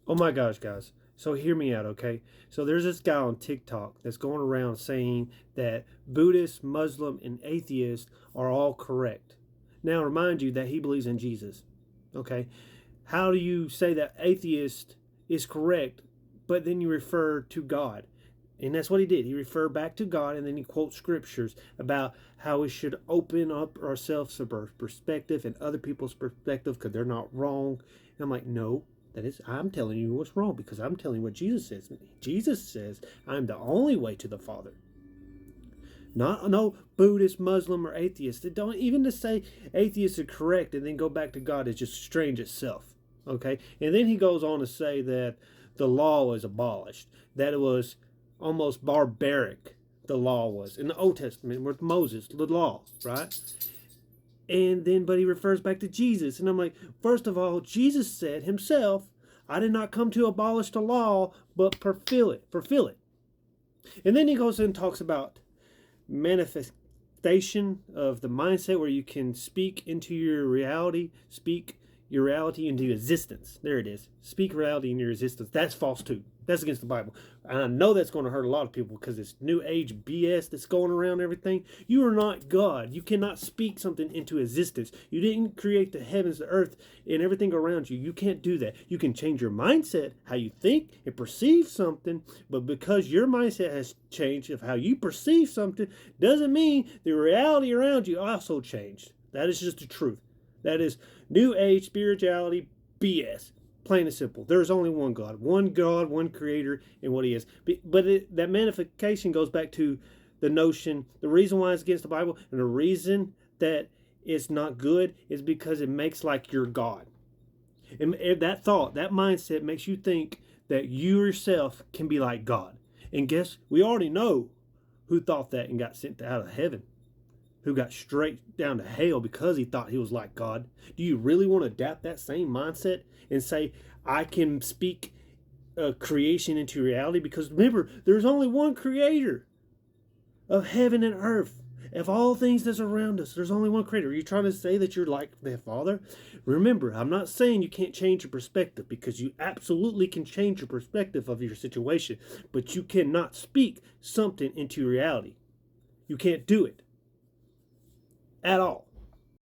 Oh my gosh, guys. So hear me out, okay? So there's this guy on TikTok that's going around saying that Buddhists, Muslim, and atheists are all correct. Now, remind you that he believes in Jesus, okay? How do you say that atheist is correct, but then you refer to God? And that's what he did. He referred back to God, and then he quotes scriptures about how we should open up ourselves to perspective and other people's perspective because they're not wrong. And I'm like, no, that is, I'm telling you what's wrong because I'm telling you what Jesus says. Jesus says, I'm the only way to the Father. Not no Buddhist, Muslim, or atheist. It don't even to say atheists are correct and then go back to God is just strange itself. Okay, and then he goes on to say that the law was abolished. That it was almost barbaric. The law was in the Old Testament with Moses, the law, right? And then, but he refers back to Jesus, and I'm like, first of all, Jesus said himself, "I did not come to abolish the law, but fulfill it." Fulfill it. And then he goes and talks about manifestation of the mindset where you can speak into your reality, speak your reality into existence. There it is. Speak reality into your existence. That's false too. That's against the Bible. And I know that's going to hurt a lot of people because it's new age BS that's going around everything. You are not God. You cannot speak something into existence. You didn't create the heavens, the earth, and everything around you. You can't do that. You can change your mindset, how you think and perceive something, but because your mindset has changed of how you perceive something, doesn't mean the reality around you also changed. That is just the truth. That is new age spirituality BS. Plain and simple. There's only one God, one creator, and what he is. But that manifestation goes back to the notion, the reason why it's against the Bible, and the reason that it's not good is because it makes like you're God. And that thought, that mindset makes you think that you yourself can be like God. And guess, we already know who thought that and got sent out of heaven, who got straight down to hell because he thought he was like God. Do you really want to adapt that same mindset and say, I can speak creation into reality? Because remember, there's only one creator of heaven and earth. Of all things that's around us, there's only one creator. Are you trying to say that you're like the Father? Remember, I'm not saying you can't change your perspective because you absolutely can change your perspective of your situation, but you cannot speak something into reality. You can't do it at all.